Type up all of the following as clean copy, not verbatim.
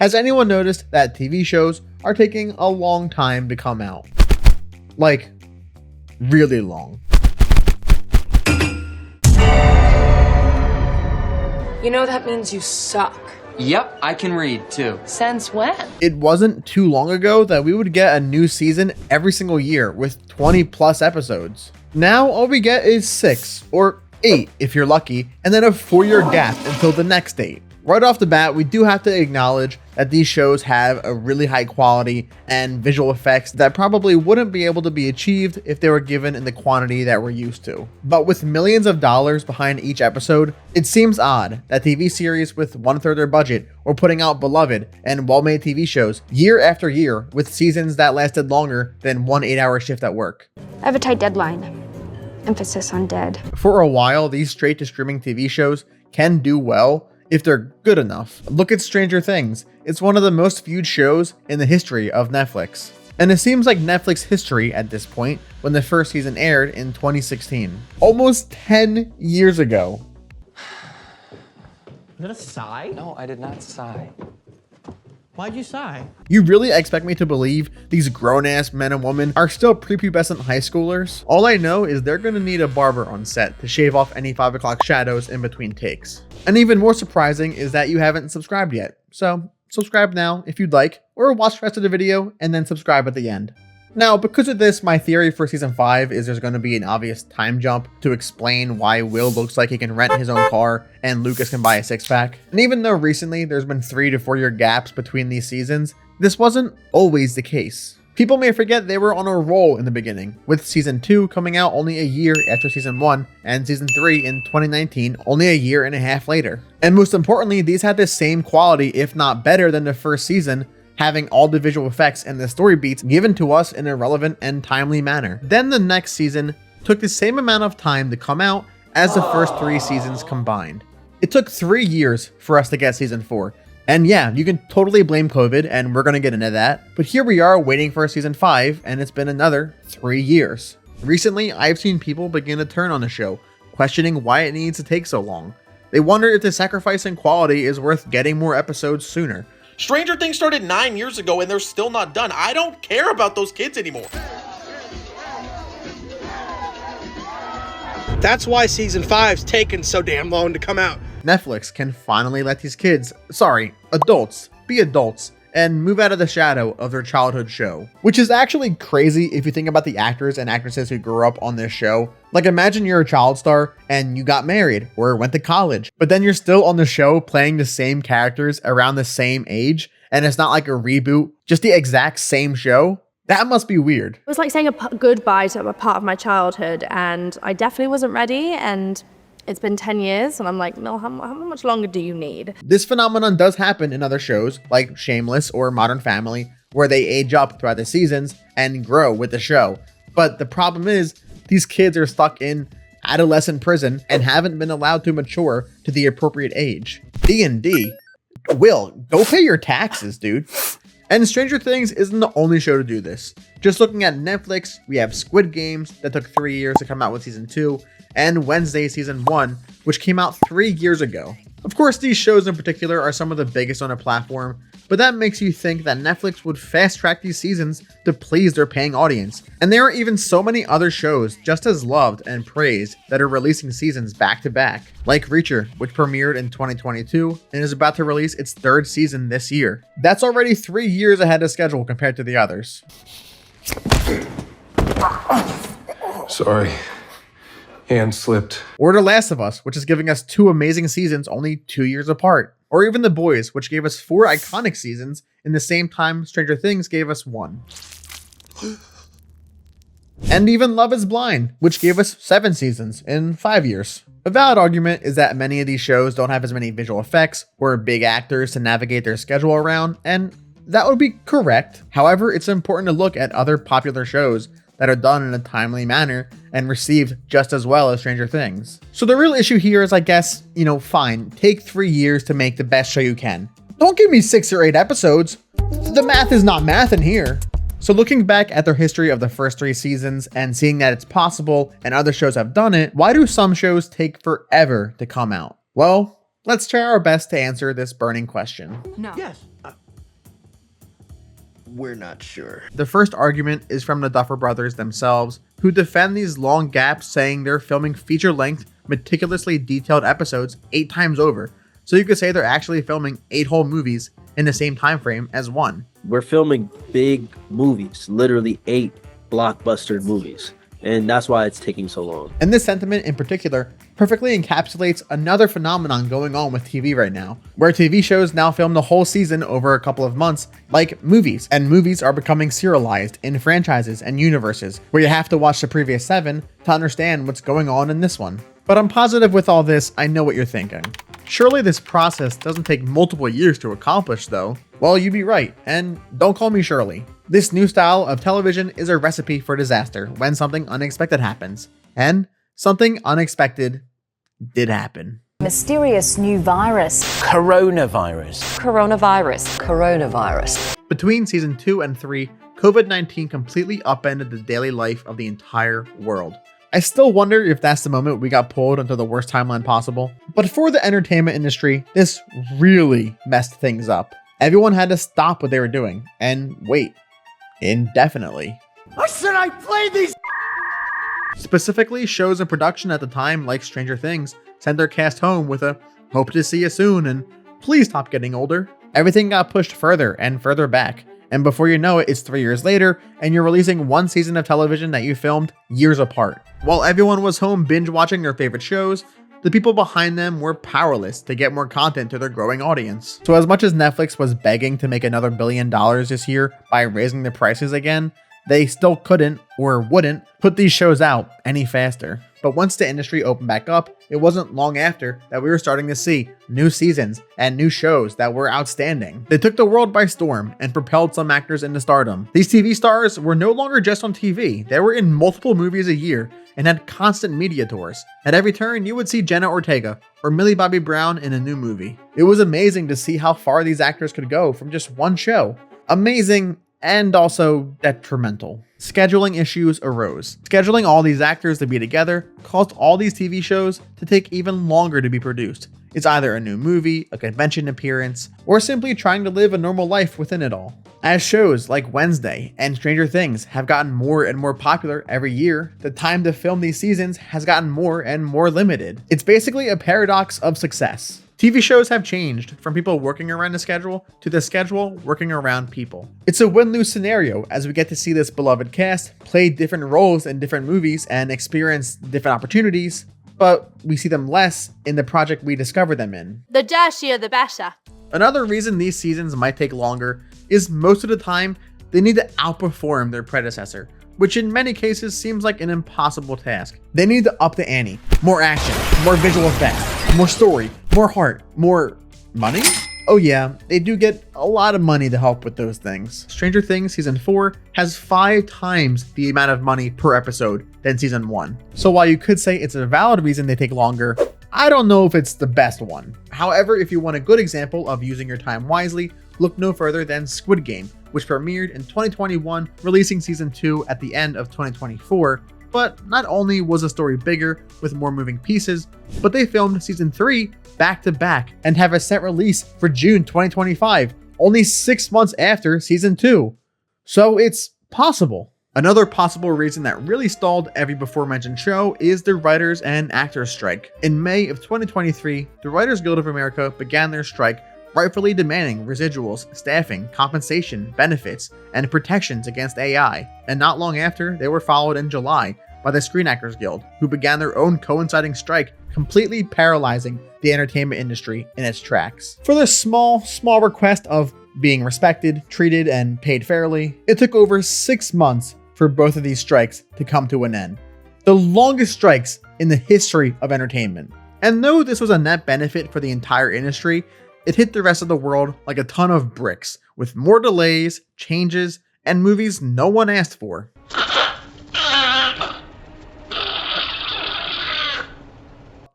Has anyone noticed that TV shows are taking a long time to come out? Like, really long. You know that means you suck. Yep, I can read too. Since when? It wasn't too long ago that we would get a new season every single year with 20 plus episodes. Now all we get is 6 or 8 if you're lucky, and then a 4-year gap until the next date. Right off the bat, we do have to acknowledge that these shows have a really high quality and visual effects that probably wouldn't be able to be achieved if they were given in the quantity that we're used to. But with millions of dollars behind each episode, it seems odd that TV series with 1/3 their budget were putting out beloved and well-made TV shows year after year with seasons that lasted longer than one 8-hour shift at work. I have a tight deadline. Emphasis on dead. For a while, these straight-to-streaming TV shows can do well if they're good enough. Look at Stranger Things. It's one of the most viewed shows in the history of Netflix. And it seems like Netflix history at this point when the first season aired in 2016. Almost 10 years ago. Is that a sigh? No, I did not sigh. Why'd you sigh? You really expect me to believe these grown-ass men and women are still prepubescent high schoolers? All I know is they're gonna need a barber on set to shave off any 5 o'clock shadows in between takes. And even more surprising is that you haven't subscribed yet. So subscribe now if you'd like, or watch the rest of the video and then subscribe at the end. Now, because of this, my theory for season 5 is there's going to be an obvious time jump to explain why Will looks like he can rent his own car and Lucas can buy a 6-pack. And even though recently there's been 3 to 4 year gaps between these seasons, this wasn't always the case. People may forget they were on a roll in the beginning, with season 2 coming out only a year after season 1 and season 3 in 2019 only a year and a half later. And most importantly, these had the same quality, if not better than the first season, having all the visual effects and the story beats given to us in a relevant and timely manner. Then the next season took the same amount of time to come out as the first 3 seasons combined. It took 3 years for us to get season 4. And yeah, you can totally blame COVID, and we're gonna get into that. But here we are waiting for season 5, and it's been another 3 years. Recently, I've seen people begin to turn on the show, questioning why it needs to take so long. They wonder if the sacrifice in quality is worth getting more episodes sooner. Stranger Things started 9 years ago and they're still not done. I don't care about those kids anymore. That's why season 5's taken so damn long to come out. Netflix can finally let these kids, adults, be adults and move out of the shadow of their childhood show. Which is actually crazy if you think about the actors and actresses who grew up on this show. Like, imagine you're a child star and you got married or went to college, but then you're still on the show playing the same characters around the same age, and it's not like a reboot, just the exact same show. That must be weird. It was like saying goodbye to a part of my childhood, and I definitely wasn't ready, and it's been 10 years, and I'm like, no, how much longer do you need? This phenomenon does happen in other shows like Shameless or Modern Family, where they age up throughout the seasons and grow with the show. But the problem is, these kids are stuck in adolescent prison and haven't been allowed to mature to the appropriate age. D&D. Will, go pay your taxes, dude. And Stranger Things isn't the only show to do this. Just looking at Netflix, we have Squid Games that took 3 years to come out with season 2, and Wednesday season 1, which came out 3 years ago. Of course, these shows in particular are some of the biggest on the platform, but that makes you think that Netflix would fast track these seasons to please their paying audience. And there are even so many other shows just as loved and praised that are releasing seasons back to back, like Reacher, which premiered in 2022 and is about to release its 3rd season this year. That's already 3 years ahead of schedule compared to the others. Sorry. Hand slipped. Or The Last of Us, which is giving us 2 amazing seasons only 2 years apart. Or even The Boys, which gave us 4 iconic seasons in the same time Stranger Things gave us 1. And even Love is Blind, which gave us 7 seasons in 5 years. A valid argument is that many of these shows don't have as many visual effects or big actors to navigate their schedule around, and that would be correct. However, it's important to look at other popular shows that are done in a timely manner and received just as well as Stranger Things. So the real issue here is, I guess, fine, take 3 years to make the best show you can. Don't give me 6 or 8 episodes. The math is not math in here. So looking back at their history of the first 3 seasons and seeing that it's possible and other shows have done it, why do some shows take forever to come out? Well, let's try our best to answer this burning question. No. Yes. We're not sure. The first argument is from the Duffer Brothers themselves, who defend these long gaps, saying they're filming feature-length, meticulously detailed episodes 8 times over. So you could say they're actually filming 8 whole movies in the same time frame as one. We're filming big movies, literally 8 blockbuster movies. And that's why it's taking so long. And this sentiment in particular perfectly encapsulates another phenomenon going on with TV right now, where TV shows now film the whole season over a couple of months, like movies. And movies are becoming serialized in franchises and universes, where you have to watch the previous 7 to understand what's going on in this one. But I'm positive with all this, I know what you're thinking. Surely this process doesn't take multiple years to accomplish though. Well, you'd be right, and don't call me Shirley. This new style of television is a recipe for disaster when something unexpected happens. And something unexpected did happen. Mysterious new virus. Coronavirus. Coronavirus. Coronavirus. Between season 2 and 3, COVID-19 completely upended the daily life of the entire world. I still wonder if that's the moment we got pulled into the worst timeline possible. But for the entertainment industry, this really messed things up. Everyone had to stop what they were doing and wait indefinitely. I said I played these. Specifically, shows in production at the time, like Stranger Things, sent their cast home with a "hope to see you soon" and "please stop getting older." Everything got pushed further and further back. And before you know it, it's 3 years later, and you're releasing one season of television that you filmed years apart. While everyone was home binge watching their favorite shows, the people behind them were powerless to get more content to their growing audience. So as much as Netflix was begging to make another $1 billion this year by raising the prices again, they still couldn't or wouldn't put these shows out any faster. But once the industry opened back up, it wasn't long after that we were starting to see new seasons and new shows that were outstanding. They took the world by storm and propelled some actors into stardom. These TV stars were no longer just on TV, they were in multiple movies a year and had constant media tours. At every turn, you would see Jenna Ortega or Millie Bobby Brown in a new movie. It was amazing to see how far these actors could go from just one show. Amazing and also detrimental. Scheduling issues arose. Scheduling all these actors to be together caused all these TV shows to take even longer to be produced. It's either a new movie, a convention appearance, or simply trying to live a normal life within it all. As shows like Wednesday and Stranger Things have gotten more and more popular every year, the time to film these seasons has gotten more and more limited. It's basically a paradox of success. TV shows have changed from people working around the schedule to the schedule working around people. It's a win-lose scenario as we get to see this beloved cast play different roles in different movies and experience different opportunities, but we see them less in the project we discover them in. The dirtier the better. Another reason these seasons might take longer is most of the time they need to outperform their predecessor, which in many cases seems like an impossible task. They need to up the ante. More action, more visual effects, more story, more heart, more money? Oh yeah, they do get a lot of money to help with those things. Stranger Things Season 4 has 5 times the amount of money per episode than Season 1. So while you could say it's a valid reason they take longer, I don't know if it's the best one. However, if you want a good example of using your time wisely, look no further than Squid Game, which premiered in 2021, releasing Season 2 at the end of 2024. But not only was the story bigger with more moving pieces, but they filmed Season 3 back to back and have a set release for June 2025, only 6 months after Season 2. So it's possible. Another possible reason that really stalled every before mentioned show is the writers and actors strike. In May of 2023, the Writers Guild of America began their strike, rightfully demanding residuals, staffing, compensation, benefits, and protections against AI. And not long after, they were followed in July by the Screen Actors Guild, who began their own coinciding strike, completely paralyzing the entertainment industry in its tracks. For this small request of being respected, treated, and paid fairly, it took over 6 months for both of these strikes to come to an end. The longest strikes in the history of entertainment. And though this was a net benefit for the entire industry, it hit the rest of the world like a ton of bricks, with more delays, changes, and movies no one asked for.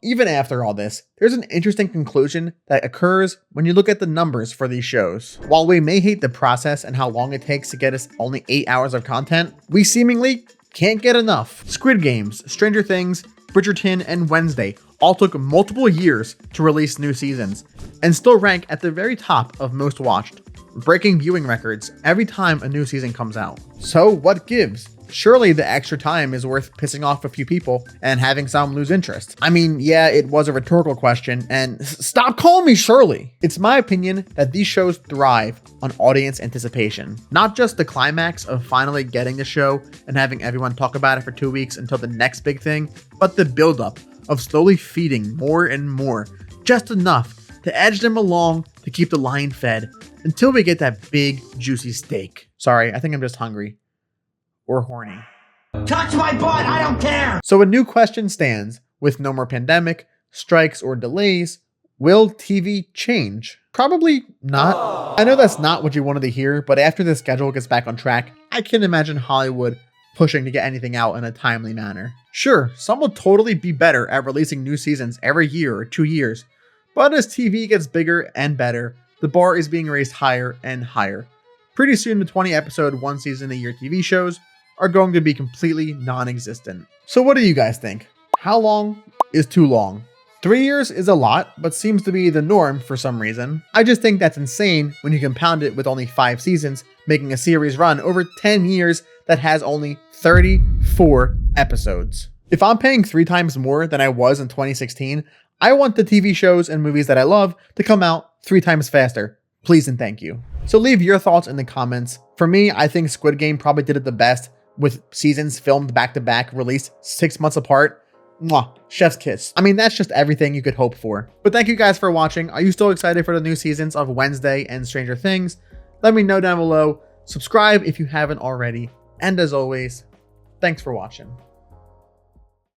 Even after all this, there's an interesting conclusion that occurs when you look at the numbers for these shows. While we may hate the process and how long it takes to get us only 8 hours of content, we seemingly can't get enough. Squid Games, Stranger Things, Bridgerton, and Wednesday all took multiple years to release new seasons, and still rank at the very top of most watched. breaking viewing records every time a new season comes out. So what gives? Surely the extra time is worth pissing off a few people and having some lose interest. I mean, yeah, it was a rhetorical question, and stop calling me Shirley. It's my opinion that these shows thrive on audience anticipation. Not just the climax of finally getting the show and having everyone talk about it for 2 weeks until the next big thing, but the buildup of slowly feeding more and more, just enough to edge them along to keep the line fed until we get that big, juicy steak. Sorry, I think I'm just hungry. Or horny. Touch my butt, I don't care! So a new question stands. With no more pandemic, strikes, or delays, will TV change? Probably not. I know that's not what you wanted to hear, but after the schedule gets back on track, I can imagine Hollywood pushing to get anything out in a timely manner. Sure, some will totally be better at releasing new seasons every year or 2 years, but as TV gets bigger and better, the bar is being raised higher and higher. Pretty soon the 20 episode, 1 season a year TV shows are going to be completely non-existent. So what do you guys think? How long is too long? 3 years is a lot, but seems to be the norm for some reason. I just think that's insane when you compound it with only 5 seasons, making a series run over 10 years that has only 34 episodes. If I'm paying 3 times more than I was in 2016, I want the TV shows and movies that I love to come out 3 times faster. Please and thank you. So leave your thoughts in the comments. For me, I think Squid Game probably did it the best, with seasons filmed back-to-back, released 6 months apart. Mwah, chef's kiss. I mean, that's just everything you could hope for. But thank you guys for watching. Are you still excited for the new seasons of Wednesday and Stranger Things? Let me know down below. Subscribe if you haven't already. And as always, thanks for watching.